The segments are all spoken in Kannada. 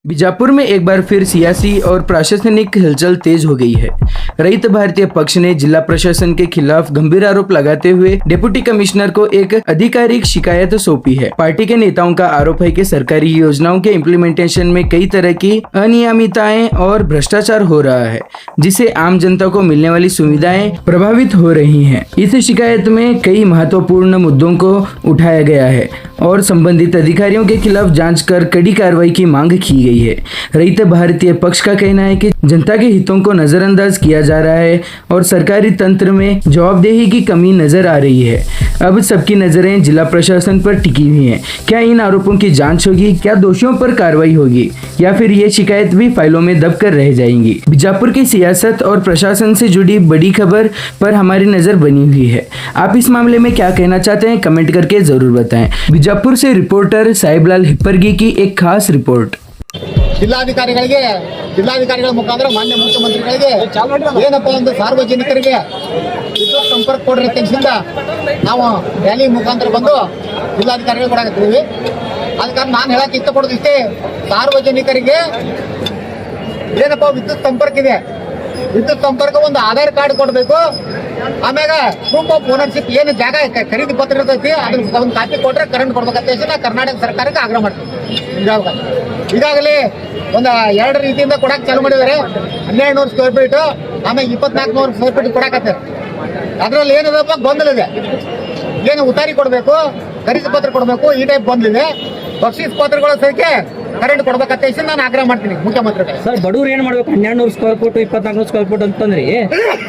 बीजापुर में एक बार फिर सियासी और प्रशासनिक हलचल तेज हो गई है। रहित भारतीय पक्ष ने जिला प्रशासन के खिलाफ गंभीर आरोप लगाते हुए डिप्टी कमिश्नर को एक आधिकारिक शिकायत सौंपी है। पार्टी के नेताओं का आरोप है कि सरकारी योजनाओं के इम्प्लीमेंटेशन में कई तरह की अनियमितताएं और भ्रष्टाचार हो रहा है, जिससे आम जनता को मिलने वाली सुविधाएं प्रभावित हो रही हैं। इस शिकायत में कई महत्वपूर्ण मुद्दों को उठाया गया है और संबंधित अधिकारियों के खिलाफ जांच कर कड़ी कार्रवाई की मांग की गई है। रहित भारतीय पक्ष का कहना है कि जनता के हितों को नजरअंदाज किया जा रहा है और सरकारी तंत्र में जवाबदेही की कमी नजर आ रही है। अब सबकी नजरें जिला प्रशासन पर टिकी हुई हैं। क्या इन आरोपों की जांच होगी? क्या दोषियों पर कार्रवाई होगी या फिर ये शिकायत भी फाइलों में दब कर रह जाएंगी? बीजापुर की सियासत और प्रशासन से जुड़ी बड़ी खबर पर हमारी नजर बनी हुई है। आप इस मामले में क्या कहना चाहते हैं, कमेंट करके जरूर बताएं। बीजापुर से रिपोर्टर साहिबलाल हिप्परगी की एक खास रिपोर्ट। ಜಿಲ್ಲಾಧಿಕಾರಿಗಳ ಮುಖಾಂತರ ಮಾನ್ಯ ಮುಖ್ಯಮಂತ್ರಿಗಳಿಗೆ ಏನಪ್ಪ ಒಂದು ಸಾರ್ವಜನಿಕರಿಗೆ ವಿದ್ಯುತ್ ಸಂಪರ್ಕ ಕೊಡ್ರಿ ಕೆಲಸದಿಂದ ನಾವು ರ್ಯಾಲಿ ಮುಖಾಂತರ ಬಂದು ಜಿಲ್ಲಾಧಿಕಾರಿಗಳು ಕೊಡಾಕತ್ತೀವಿ. ಅದಕ್ಕೆ ನಾನು ಹೇಳಕ್ಕೆ ಇಷ್ಟಪಡೋದು ಇಷ್ಟೇ, ಸಾರ್ವಜನಿಕರಿಗೆ ಏನಪ್ಪ ವಿದ್ಯುತ್ ಸಂಪರ್ಕ ಇದೆ, ವಿದ್ಯುತ್ ಸಂಪರ್ಕ ಒಂದು ಆಧಾರ್ ಕಾರ್ಡ್ ಕೊಡಬೇಕು. ಆಮ್ಯಾಗ ಪ್ರೂಫ್ ಆಫ್ ಓನರ್ಶಿಪ್ ಏನು ಜಾಗ ಖರೀದಿ ಪತ್ರ ಇರ್ತೈತಿ ಅದ್ರ ಒಂದು ಕಾಪಿ ಕೊಟ್ರೆ ಕರೆಂಟ್ ಕೊಡ್ಬೇಕಂತ ನಾ ಕರ್ನಾಟಕ ಸರ್ಕಾರಕ್ಕೆ ಆಗ್ರಹ ಮಾಡ್ತೀವಿ. ಈಗಾಗಲೇ ಒಂದು 2 ರೀತಿಯಿಂದ ಕೊಡಕ್ಕೆ ಚಾಲು ಮಾಡಿದ್ದಾರೆ. 1200 ಸ್ಕ್ವೇರ್ ಫೀಟ್, ಆಮೇಲೆ 2400 ಸ್ಕ್ವೇರ್ ಫೀಟ್ ಕೊಡಕತ್ತಾರೆ. ಅದ್ರಲ್ಲಿ ಏನದಪ್ಪ ಗೊಂದಲ ಇದೆ, ಏನು ಉತ್ತಾರಿ ಕೊಡಬೇಕು, ಖರೀದಿ ಪತ್ರ ಕೊಡಬೇಕು, ಈ ಟೈಪ್ ಗೊಂದಲಿದೆ. ಬಕ್ಷೀಸ್ ಪತ್ರಗಳ ಸಂಖ್ಯೆ ಕರೆಂಟ್ ಕೊಡ್ಬೇಕಂತ ನಾನು ಆಗ್ರಹ ಮಾಡ್ತೀನಿ ಮುಖ್ಯಮಂತ್ರಿಗಳು. ಸರ್ ಬಡವ್ರು ಏನ್ ಮಾಡ್ಬೇಕು? 1200 ಸ್ಕ್ವೇರ್ ಫೀಟ್ 2400 ಸ್ಕ್ವೇರ್ ಫೀಟ್ ಅಂತಂದ್ರಿ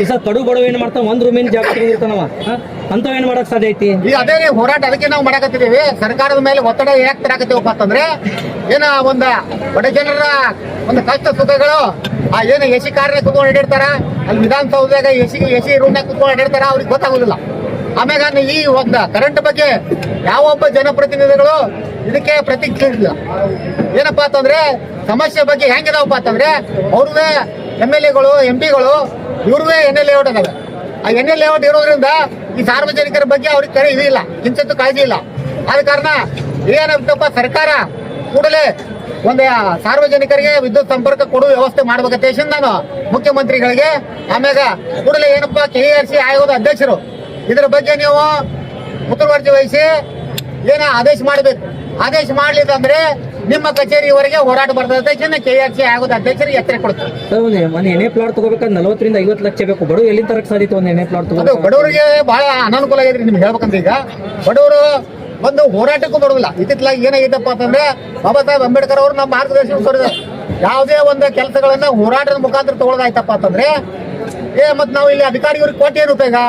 ಸರ್ ಬಡವ್ ಏನ್ ಮಾಡ್ತಾವ? ಒಂದ್ ರೂಮಿನ ಜಾಗ ಇರ್ತಾನವ, ಅಂತ ಏನ್ ಮಾಡಕ್ ಸಾಧ್ಯ ಐತಿ? ಈಗ ಅದೇ ಹೋರಾಟ ಅದಕ್ಕೆ ನಾವು ಮಾಡಕತ್ತಿದೀವಿ. ಸರ್ಕಾರದ ಮೇಲೆ ಒತ್ತಡ ಯಾಕೆ ತರಾಕತ್ತೀವಪ್ಪ ಅಂತಂದ್ರೆ ಏನ ಒಂದ ಬಡ ಜನರ ಒಂದು ಕಷ್ಟ ಸುಖಗಳು ಏನು ಎಸಿ ಕಾರ್ಯ ಕುತ್ಕೊಂಡು ಅಡ್ಡಿರ್ತಾರ, ಅಲ್ಲಿ ವಿಧಾನಸೌಧದಾಗ ಎಸಿ ರೂಮ್ನಾಗ ಕುತ್ಕೊಂಡು ಅಡ್ಡಿರ್ತಾರ, ಅವ್ರಿಗೆ ಗೊತ್ತಾಗುದಿಲ್ಲ. ಆಮ್ಯಾಗ ಈ ಒಂದು ಕರೆಂಟ್ ಬಗ್ಗೆ ಯಾವೊಬ್ಬ ಜನಪ್ರತಿನಿಧಿಗಳು ಇದಕ್ಕೆ ಪ್ರತಿಕ್ರಿಯಿಸಿಲ್ಲ. ಏನಪ್ಪಾ ಅಂತಂದ್ರೆ ಸಮಸ್ಯೆ ಬಗ್ಗೆ ಹೆಂಗಿದಾವಪ್ಪ ಅಂತಂದ್ರೆ ಅವ್ರದೇ MLAಗಳು MP ಗಳು ಇವ್ರದೇ NL ಲೇಔಟ್ ಅದಾವೆ. ಆ NL ಲೇಔಟ್ ಇರೋದ್ರಿಂದ ಈ ಸಾರ್ವಜನಿಕರ ಬಗ್ಗೆ ಅವ್ರಿಗೆ ಕರೆ ಇದಿಲ್ಲ, ಕಿಂಚಿತ್ತು ಕಾಳಜಿ ಇಲ್ಲ. ಆದ ಕಾರಣ ಏನಾಗ್ತಪ್ಪ, ಸರ್ಕಾರ ಕೂಡಲೇ ಒಂದು ಸಾರ್ವಜನಿಕರಿಗೆ ವಿದ್ಯುತ್ ಸಂಪರ್ಕ ಕೊಡುವ ವ್ಯವಸ್ಥೆ ಮಾಡ್ಬೇಕಂತ ನಾನು ಮುಖ್ಯಮಂತ್ರಿಗಳಿಗೆ, ಆಮ್ಯಾಗ ಕೂಡಲೇ ಏನಪ್ಪ KERC ಆಯೋಗದ ಅಧ್ಯಕ್ಷರು ಇದ್ರ ಬಗ್ಗೆ ನೀವು ಮುತುವರ್ಜಿ ವಹಿಸಿ ಏನ ಆದೇಶ ಮಾಡಬೇಕು. ಆದೇಶ ಮಾಡ್ಲಿಕ್ಕಂದ್ರೆ ನಿಮ್ಮ ಕಚೇರಿವರೆಗೆ ಹೋರಾಟ ಬರ್ತದೆ. KERC ಆಗೋದ ಅಧ್ಯಕ್ಷರಿಗೆ ಎಚ್ಚರಿಕೆ ಕೊಡ್ತಾರೆ. ಒಂದು ಎಣ್ಣೆ ಪ್ಲಾಟ್ ತಗೋಬೇಕಾದ್ರೆ 40 ರಿಂದ 50 ಲಕ್ಷ ಬೇಕು. ಬಡವರು ಎಲ್ಲಿ ತರಕ್ ಸಾಧಿತು? ಒಂದು ಎಣ್ಣೆ ಪ್ಲಾಟ್ ತಗೋದು ಬಡವರಿಗೆ ಬಹಳ ಅನಾನುಕೂಲ ಆಗಿದ್ರಿ. ನಿಮ್ಗೆ ಹೇಳ್ಬೇಕಂತ ಈಗ ಬಡವರು ಒಂದು ಹೋರಾಟಕ್ಕೂ ಬರೋದಿಲ್ಲ. ಇತ್ತಿತ್ತಲಾಗಿ ಏನಾಗಿದ್ದಪ್ಪ ಅಂತಂದ್ರೆ ಬಾಬಾ ಸಾಹೇಬ್ ಅಂಬೇಡ್ಕರ್ ಅವರು ನಮ್ಮ ಮಾರ್ಗದರ್ಶನ ತೋರಿದ್ರು. ಯಾವುದೇ ಒಂದು ಕೆಲಸಗಳನ್ನ ಹೋರಾಟದ ಮುಖಾಂತರ ತಗೊಳ್ಳೋದಾಯ್ತಪ್ಪ ಅಂತಂದ್ರೆ ಮತ್ ನಾವು ಇಲ್ಲಿ ಅಧಿಕಾರಿಗಳಿಗೆ ಕೋಟಿ ಏನು ಉಪಯೋಗ?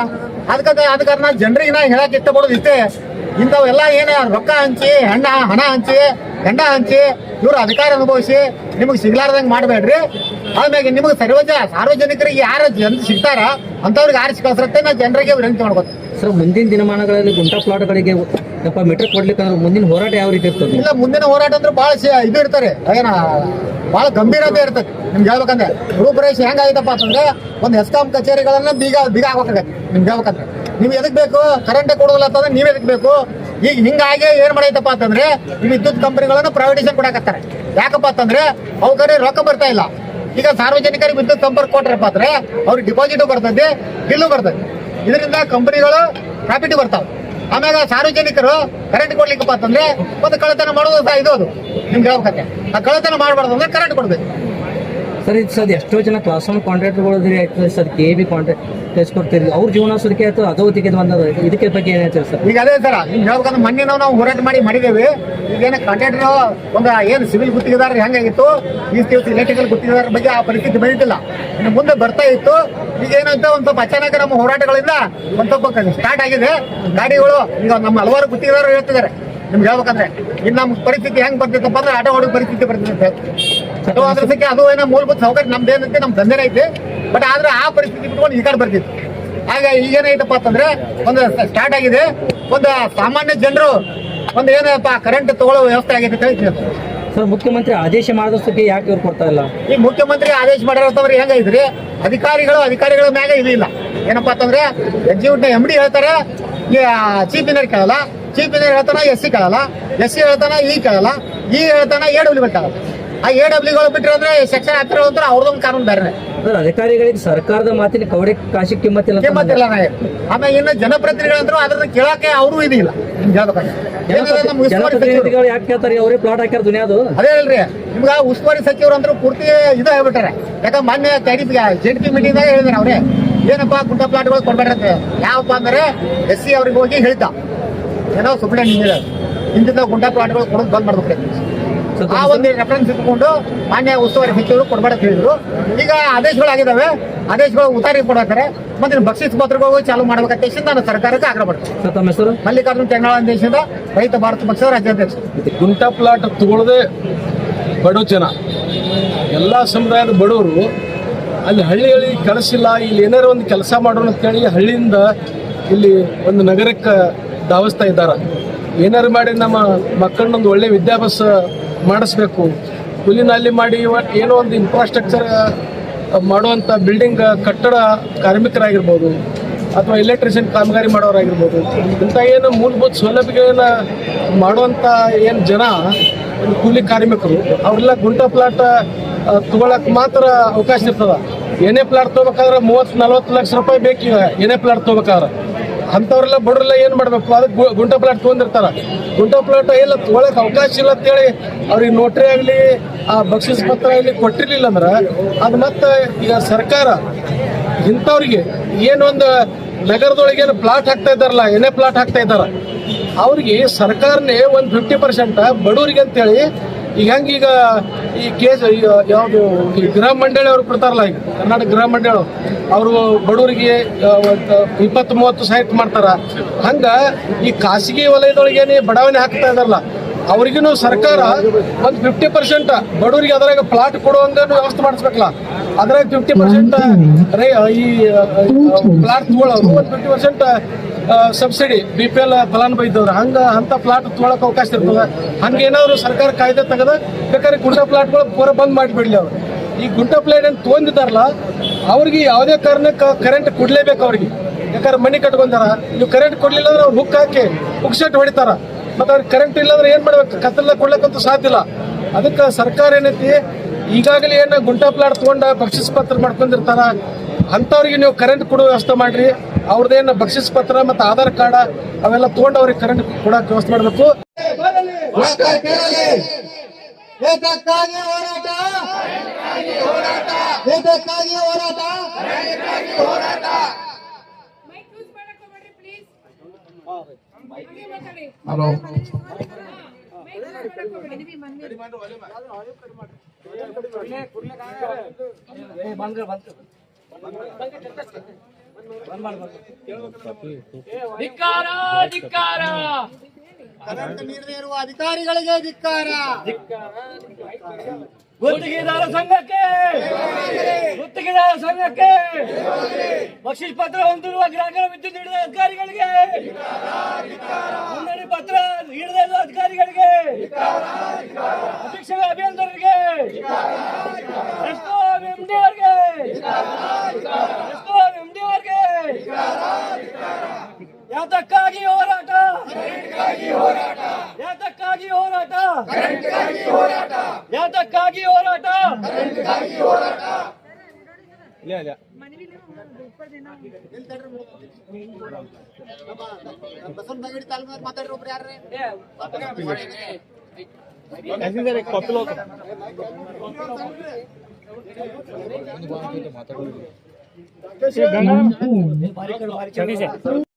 ಅದ ಕಾರಣ ಜನರಿಗೆ ನಾ ಹೇಳಕ್ ಇಷ್ಟಪಡೋದು ಇಷ್ಟೇ, ಇಂಥವೆಲ್ಲ ಏನ ರೊಕ್ಕ ಹಂಚಿ ಹಣ ಹಂಚಿ ಗಂಡ ಹಂಚಿ ಇವ್ರು ಅಧಿಕಾರ ಅನುಭವಿಸಿ ನಿಮಗೆ ಸಿಗ್ಲಾರ್ದಂಗೆ ಮಾಡಬೇಡ್ರಿ. ಆದ್ಮೇಲೆ ನಿಮಗೆ ಸಾರ್ವಜನಿಕರಿಗೆ ಯಾರು ಜನ ಸಿಗ್ತಾರ ಅಂತವ್ರಿಗೆ ಆರಿಸಿ ಕಳ್ಸತ್ತೆ ನಾ ಜನರಿಗೆ ವಿನಂತಿ ಮಾಡ್ಕೊತೀನಿ. ಸರ್ ಮುಂದಿನ ದಿನಮಾನಗಳಲ್ಲಿ ಗುಂಟಾ ಪ್ಲಾಟ್ಗಳಿಗೆ ಮೀಟರ್ ಕೊಡ್ಲಿಕ್ಕೆ ಮುಂದಿನ ಹೋರಾಟ ಯಾವ ರೀತಿ ಇರ್ತದೆ? ಇಲ್ಲ, ಮುಂದಿನ ಹೋರಾಟ ಅಂದ್ರೆ ಬಹಳ ಇದು ಇರ್ತಾರೆ, ಏನ ಬಹಳ ಗಂಭೀರತೆ ಇರ್ತದೆ. ನಿಮ್ಗೆ ಹೇಳ್ಬೇಕಂದ್ರೆ ರೂಪರೇಷೆ ಹೆಂಗಾಗಿತ್ತಪ್ಪ ಅಂತಂದ್ರೆ ಒಂದು ಹೆಸ್ಕಾಂ ಕಚೇರಿಗಳನ್ನ ಬೀಗ ಹಾಕೋಕಾಗತ್ತೆ. ನಿಮ್ಗೆ ಹೇಳ್ಬೇಕಂದ್ರೆ ನೀವು ಎದಕ್ ಬೇಕು? ಕರೆಂಟ್ ಕೊಡೋದಿಲ್ಲ ಅಂತಂದ್ರೆ ನೀವ್ ಎದಕ್ ಬೇಕು? ಈಗ ಹಿಂಗಾಗಿ ಏನ್ ಮಾಡೈತಪ್ಪ ಅಂತಂದ್ರೆ ಈ ವಿದ್ಯುತ್ ಕಂಪನಿಗಳನ್ನ ಪ್ರೈವೇಟೈಸೇಷನ್ ಕೊಡಾಕತ್ತಾರೆ. ಯಾಕಪ್ಪ ಅಂತಂದ್ರೆ ಅವ್ರಿಗೆ ರೊಕ್ಕ ಬರ್ತಾ ಇಲ್ಲ. ಈಗ ಸಾರ್ವಜನಿಕರಿಗೆ ವಿದ್ಯುತ್ ಸಂಪರ್ಕ ಕೊಟ್ರಪ್ಪ ಅಂದ್ರೆ ಅವ್ರಿಗೆ ಡಿಪಾಸಿಟ್ ಬರ್ತದೆ, ಬಿಲ್ಲು ಬರ್ತದೆ. ಇದರಿಂದ ಕಂಪನಿಗಳು ಪ್ರಾಫಿಟ್ ಬರ್ತಾವೆ. ಆಮ್ಯಾಗ ಸಾರ್ವಜನಿಕರು ಕರೆಂಟ್ ಕೊಡ್ಲಿಕ್ಕಪ್ಪ ಅಂತಂದ್ರೆ ಒಂದು ಕಳ್ಳತನ ಮಾಡೋದು ಸಹ ಇದು ಅದು ನಿಮ್ಗೆ ಹೇಳ್ಬೇಕಂತೆ. ಆ ಕಳ್ಳತನ ಮಾಡಬಾರ್ದು ಅಂದ್ರೆ ಕರೆಂಟ್ ಕೊಡ್ಬೇಕು. ಸರ್ ಇದು ಸರ್ ಎಷ್ಟೋ ಜನ ಕ್ಲಾಸ್ 1 ಕಾಂಟ್ರಾಕ್ಟ್ಗಳು ಆಗ್ತದೆ ಸರ್, KEB ಕಾಂಟ್ರಾಕ್ಟ್ ಕೊಡ್ತೀರಿ, ಅವ್ರ ಜೀವನ ಸುರಿಕೆ ಆಯ್ತು, ಅಧೋಗತಿಗೆ ಬಂದದ. ಇದಕ್ಕೆ ಬಗ್ಗೆ ಏನ್ ಹೇಳ್ತೀರಿ ಸರ್? ಈಗ ಅದೇ ಸರ್ ನಿಮ್ಗೆ ಹೇಳ್ಬೇಕಂದ್ರೆ ಮೊನ್ನೆ ನಾವು ಹೋರಾಟ ಮಾಡಿದ್ದೇವೆ. ಈಗೇನ ಕಾಂಟ್ರಾಕ್ಟರ್ ಒಂದು ಏನು ಸಿವಿಲ್ ಗುತ್ತಿಗೆದಾರ ಹೆಂಗಾಗಿತ್ತು, ಈ ಎಲೆಕ್ಟ್ರಿಕಲ್ ಗುತ್ತಿಗೆದಾರ ಬಗ್ಗೆ ಆ ಪರಿಸ್ಥಿತಿ ಬಂದಿಲ್ಲ, ಇನ್ನು ಮುಂದೆ ಬರ್ತಾ ಇತ್ತು. ಈಗ ಏನಂತ ಒಂದ್ ಸ್ವಲ್ಪ ಅಚಾನಕ ನಮ್ಮ ಹೋರಾಟಗಳಿಂದ ಒಂದ್ ಸ್ವಲ್ಪ ಸ್ಟಾರ್ಟ್ ಆಗಿದೆ. ಗಾಡಿಗಳು ಈಗ ನಮ್ಮ ಹಲವಾರು ಗುತ್ತಿಗೆದಾರರು ಹೇಳ್ತಿದ್ದಾರೆ. ನಿಮ್ಗೆ ಹೇಳ್ಬೇಕಂದ್ರೆ ಇನ್ನು ನಮ್ಮ ಪರಿಸ್ಥಿತಿ ಹೆಂಗ್ ಬರ್ತಿತ್ತಪ್ಪ ಅಂದ್ರೆ ಆಟೋ ಹೊಡೋ ಪರಿಸ್ಥಿತಿ ಬರ್ತಿದೆ. ಅದಕ್ಕೆ ಅದು ಏನೋ ಮೂಲಭೂತ ಸೌಕರ್ಯ ನಮ್ದೇನಂತೆ ನಮ್ಮ ದಂಧೆ ಐತಿ, ಬಟ್ ಆದ್ರೆ ಆ ಪರಿಸ್ಥಿತಿ ಬಿಟ್ಕೊಂಡು ಈ ಕಡೆ ಬರ್ತಿತ್ತು. ಆಗ ಈಗೇನೈತಪ್ಪ ಅಂತಂದ್ರೆ ಒಂದು ಸ್ಟಾರ್ಟ್ ಆಗಿದೆ. ಒಂದು ಸಾಮಾನ್ಯ ಜನರು ಒಂದು ಏನಪ್ಪ ಕರೆಂಟ್ ತಗೊಳ್ಳೋ ವ್ಯವಸ್ಥೆ ಆಗೈತೆ ಅಂತ ಹೇಳ್ತೀನಿ. ಸರ್ ಮುಖ್ಯಮಂತ್ರಿ ಆದೇಶ ಮಾಡಿದಷ್ಟಕ್ಕೆ ಯಾಕೆ ಇವ್ರು ಕೊಡ್ತಾ ಇಲ್ಲ? ಈ ಮುಖ್ಯಮಂತ್ರಿ ಆದೇಶ ಮಾಡಿರೋತವ್ರು ಹೆಂಗೈತ್ರಿ, ಅಧಿಕಾರಿಗಳ ಮ್ಯಾಗ ಇದು ಇಲ್ಲ. ಏನಪ್ಪಾ ಅಂತಂದ್ರೆ ಎಕ್ಸಿಕ್ಯೂಟಿವ್ MD ಹೇಳ್ತಾರೆ, ಚೀಫ್ ಇಂಜಿನಿಯರ್ ಕೇಳಲ್ಲ, ಚೀಫ್ ಇಂಜಿನಿಯರ್ ಹೇಳ್ತಾನ SC ಕೇಳಲ್ಲ, SC ಹೇಳ್ತಾನ E ಕೇಳಲ್ಲ, E ಹೇಳ್ತಾನ AWB ಕೇಳಲ್ಲ. ಆ AWಗಳು ಬಿಟ್ಟಿರೋದ್ರೆ ಸೆಕ್ಷನ್ 10 ಅಂದ್ರೆ ಅವ್ರದೊಂದು ಕಾನೂನು ಬೇರೆ. ಅಂದ್ರೆ ಅಧಿಕಾರಿಗಳಿಗೆ ಸರ್ಕಾರದ ಮಾತಿನ ಕವಡೆ ಕಾಶಿ ಕಿಮ್ಮತ್ತಿಲ್ಲ ಅಂತ ಕಿಮ್ಮತ್ತಿಲ್ಲ ಆಮೇಲೆ ಇನ್ನು ಜನಪ್ರತಿನಿಧಿಗಳಂದ್ರು ಅದನ್ನ ಕೇಳಕ್ಕೆ ಅವರು ಇದಿಲ್ಲ. ಜನಪ್ರತಿನಿಧಿಗಳು ಯಾಕೆ ಕೇಳ್ತಾರೆ? ಅವರೇ ಪ್ಲಾಟ್ ಹಾಕ್ಯಾರ ದುನಿಯಾದು. ಅದೇ ಹೇಳ್ರಿ, ನಿಮ್ಗ ಉಸ್ತುವಾರಿ ಸಚಿವರು ಅಂದ್ರು ಪೂರ್ತಿ ಇದು ಹೇಳ್ಬಿಟ್ಟಾರೆ. ಯಾಕಂದ್ರೆ ಮೊನ್ನೆ JDP ಮೀಟಿಂಗ್ ದಾಗ ಹೇಳಿದಾರೆ ಅವ್ರೆ, ಏನಪ್ಪಾ ಗುಂಟ ಪ್ಲಾಟ್ಗಳು ಕೊಡ್ಬೇಡ್ರಂತೆ. ಯಾವಪ್ಪ ಅಂದ್ರೆ SC ಅವ್ರಿಗೆ ಹೋಗಿ ಹೇಳ್ತಾ ಏನೋ ಸುಮ್ಮನೆ ಹಿಂದಿನ ಗುಂಟ ಪ್ಲಾಟ್ಗಳು ಕೊಡೋದು ಬಂದ್ ಮಾಡ್ಬೇಕು. ಆ ಒಂದು ರೆಫರೆನ್ಸ್ ಇಟ್ಕೊಂಡು ಮಾನ್ಯ ಉಸ್ತುವಾರಿ ಸಚಿವರು ಕೊಡ್ಬೇಡ ಹೇಳಿದ್ರು. ಈಗ ಆದೇಶಗಳಾಗಿದ್ದಾವೆ, ಆದೇಶಗಳು ಉತ್ತಾರಿ ಕೊಡತಾರೆ. ಮತ್ತೆ ಬಕ್ಷಿಸ್ ಪತ್ರಗಳು ಚಾಲೂ ಮಾಡ್ಬೇಕಂತ ನಾನು ಸರ್ಕಾರಕ್ಕೆ ಆಗ್ರಹ ಮಾಡ್ತೀನಿ. ತಮ್ಮ ಹೆಸರು? ಮಲ್ಲಿಕಾರ್ಜುನ ತೆಂಗಾಳ ದೇಶದಿಂದ ರೈತ ಭಾರತ ಪಕ್ಷದ ರಾಜ್ಯಾಧ್ಯಕ್ಷ. ಗುಂಟ ಪ್ಲಾಟ್ ತಗೊಳ್ಳದೆ ಬಡ ಜನ, ಎಲ್ಲ ಸಮುದಾಯದ ಬಡವರು ಅಲ್ಲಿ ಹಳ್ಳಿಗಳಿಗೆ ಕೆಲಸ ಇಲ್ಲ, ಇಲ್ಲಿ ಏನಾರು ಒಂದು ಕೆಲಸ ಮಾಡೋಣ ಅಂತೇಳಿ ಹಳ್ಳಿಯಿಂದ ಇಲ್ಲಿ ಒಂದು ನಗರಕ್ಕೆ ಧಾವಿಸ್ತಾ ಇದ್ದಾರೆ. ಏನಾರು ಮಾಡಿ ನಮ್ಮ ಮಕ್ಕಳನ್ನೊಂದು ಒಳ್ಳೆ ವಿದ್ಯಾಭ್ಯಾಸ ಮಾಡಿಸ್ಬೇಕು, ಕೂಲಿನಲ್ಲಿ ಮಾಡಿ ಏನೋ ಒಂದು ಇನ್ಫ್ರಾಸ್ಟ್ರಕ್ಚರ್ ಮಾಡುವಂಥ ಬಿಲ್ಡಿಂಗ್ ಕಟ್ಟಡ ಕಾರ್ಮಿಕರಾಗಿರ್ಬೋದು ಅಥವಾ ಎಲೆಕ್ಟ್ರಿಷಿಯನ್ ಕಾಮಗಾರಿ ಮಾಡೋರಾಗಿರ್ಬೋದು, ಇಂಥ ಏನು ಮೂಲಭೂತ ಸೌಲಭ್ಯಗಳನ್ನ ಮಾಡುವಂಥ ಏನು ಜನ ಒಂದು ಕೂಲಿ ಕಾರ್ಮಿಕರು ಅವರೆಲ್ಲ ಗುಂಟ ಪ್ಲಾಟ್ ತಗೊಳಕ್ಕೆ ಮಾತ್ರ ಅವಕಾಶ ಇರ್ತದೆ. ಏನೇ ಪ್ಲಾಟ್ ತೊಗೋಬೇಕಾದ್ರೆ 30-40 ಲಕ್ಷ ರೂಪಾಯಿ ಬೇಕೀಗ. ಏನೇ ಪ್ಲಾಟ್ ತೊಗೋಬೇಕಾದ್ರೆ ಅಂಥವ್ರೆಲ್ಲ ಬಡವರೆಲ್ಲ ಏನು ಮಾಡಬೇಕು? ಅದಕ್ಕೆ ಗುಂಟ ಪ್ಲಾಟ್ ತೊಗೊಂಡಿರ್ತಾರೆ. ಗುಂಟ ಪ್ಲಾಟ್ ಎಲ್ಲ ತೊಗೊಳಕ್ಕೆ ಅವಕಾಶ ಇಲ್ಲ ಅಂತೇಳಿ ಅವ್ರಿಗೆ ನೋಟ್ರಿ ಆಗಲಿ ಆ ಬಕ್ಷಿಸ್ ಪತ್ರ ಆಗಲಿ ಕೊಟ್ಟಿರಲಿಲ್ಲ ಅಂದ್ರೆ ಅದು ಮತ್ತೆ ಈಗ ಸರ್ಕಾರ ಇಂಥವ್ರಿಗೆ ಏನೊಂದು ನಗರದೊಳಗೆ ಏನು ಪ್ಲಾಟ್ ಹಾಕ್ತಾ ಇದ್ದಾರಲ್ಲ, ಏನೇ ಪ್ಲಾಟ್ ಹಾಕ್ತಾ ಇದ್ದಾರೆ ಅವ್ರಿಗೆ ಸರ್ಕಾರನೇ ಒಂದು 50% ಬಡವರಿಗೆ ಅಂತೇಳಿ ಈಗ ಹೆಂಗೀಗ ಈ ಕೇಸ್ ಯಾವುದು ಈ ಗೃಹ ಮಂಡಳಿ ಅವ್ರು ಕೊಡ್ತಾರಲ್ಲ, ಈಗ ಕರ್ನಾಟಕ ಗೃಹ ಮಂಡಳಿ ಅವರು ಬಡವರಿಗೆ 20-30 ಸೈಟ್ ಮಾಡ್ತಾರ. ಹಂಗ ಈ ಖಾಸಗಿ ವಲಯದೊಳಗೇನೆ ಬಡಾವಣೆ ಹಾಕ್ತಾ ಇದಾರಲ್ಲ ಅವ್ರಿಗೂ ಸರ್ಕಾರ ಒಂದು 50% ಬಡವರಿಗೆ ಅದರಾಗ ಪ್ಲಾಟ್ ಕೊಡುವಂಗ ವ್ಯವಸ್ಥೆ ಮಾಡಿಸ್ಬೇಕಲ್ಲ. ಅದ್ರಾಗ 50% ಈ ಪ್ಲಾಟ್ ತಗೊಳ್ಳೋರು ಒಂದು 50% ಸಬ್ಸಿಡಿ BPL ಫಲಾನುಭವಿದವ್ರು ಅಂತ ಪ್ಲಾಟ್ ತೊಗೊಳಕ್ ಅವಕಾಶ ಇರ್ತದೆ. ಹಂಗೇನಾದ್ರು ಸರ್ಕಾರ ಕಾಯ್ದೆ ತೆಗೆದ ಬೇಕಾದ್ರೆ ಗುಂಟ ಪ್ಲಾಟ್ಗಳು ಪೂರ ಬಂದ್ ಮಾಡಿಬಿಡ್ಲಿ. ಅವ್ರು ಈ ಗುಂಟ ಪ್ಲಾಟ್ ಏನು ತೊಗೊಂಡಿದ್ದಾರಲ್ಲ ಅವ್ರಿಗೆ ಯಾವುದೇ ಕಾರಣಕ್ಕೆ ಕರೆಂಟ್ ಕೊಡ್ಲೇಬೇಕು. ಅವ್ರಿಗೆ ಯಾಕಂದ್ರೆ ಮನೆ ಕಟ್ಕೊಂತಾರ, ನೀವು ಕರೆಂಟ್ ಕೊಡ್ಲಿಲ್ಲ ಅಂದ್ರೆ ಅವ್ರು ಹುಕ್ ಶೆಟ್ ಹೊಡಿತಾರ. ಮತ್ತೆ ಅವ್ರಿಗೆ ಕರೆಂಟ್ ಇಲ್ಲ ಅಂದ್ರೆ ಏನ್ ಮಾಡ್ಬೇಕು? ಕತ್ತಲ ಕೊಡ್ಲಿಕ್ಕಂತೂ ಸಾಧ್ಯ ಇಲ್ಲ. ಅದಕ್ಕೆ ಸರ್ಕಾರ ಏನೈತಿ, ಈಗಾಗಲೇ ಏನು ಗುಂಟ ಪ್ಲಾಟ್ ತಗೊಂಡ ಬಕ್ಷಿಸ್ ಪತ್ರ ಮಾಡ್ಕೊಂಡಿರ್ತಾರ ಅಂಥವ್ರಿಗೆ ನೀವು ಕರೆಂಟ್ ಕೊಡೋ ವ್ಯವಸ್ಥೆ ಮಾಡ್ರಿ. ಅವ್ರದ್ದೇನು ಬಕ್ಷಿಸ್ ಪತ್ರ ಮತ್ತು ಆಧಾರ್ ಕಾರ್ಡ್ ಅವೆಲ್ಲ ತಗೊಂಡು ಅವ್ರಿಗೆ ಕರೆಂಟ್ ಕೊಡೋಕೆ ವ್ಯವಸ್ಥೆ ಮಾಡಬೇಕು. ಹಲೋ, ಧಿಕ್ಕಾರ ಧಿಕ್ಕಾರ, ಕರೆಂಟ್ ನೀಡದೇ ಇರುವ ಅಧಿಕಾರಿಗಳಿಗೆ ಧಿಕ್ಕಾರ. ಗುತ್ತಿಗೆದಾರ ಸಂಘಕ್ಕೆ, ಗುತ್ತಿಗೆದಾರ ಸಂಘಕ್ಕೆ, ಬಕ್ಷಿಸ್ ಪತ್ರ ಹೊಂದಿರುವ ಗ್ರಾಹಕರ ವಿದ್ಯುತ್ ನೀಡಿದ ಅಧಿಕಾರಿಗಳಿಗೆ, ನೋಂದಣಿ ಪತ್ರ ನೀಡದೇ ಇರುವ ಅಧಿಕಾರಿಗಳಿಗೆ, ಅಧೀಕ್ಷಕ ಅಭಿಯಂತರರಿಗೆ, MD ಅವರಿಗೆ, MD ಅವರಿಗೆ ಯಾತಕ್ಕಾಗಿ ಹೋರಾಟ? ಯಾತಕ್ಕಾಗಿ ಹೋರಾಟ? ಯಾತಕ್ಕಾಗಿ ಹೋರಾಟ? ಬಸವನಗುಡಿ ತಾಲೂಕಿನ ಮಾತಾಡ್ರಿ ಒಬ್ರು ಯಾರ್ರಿ?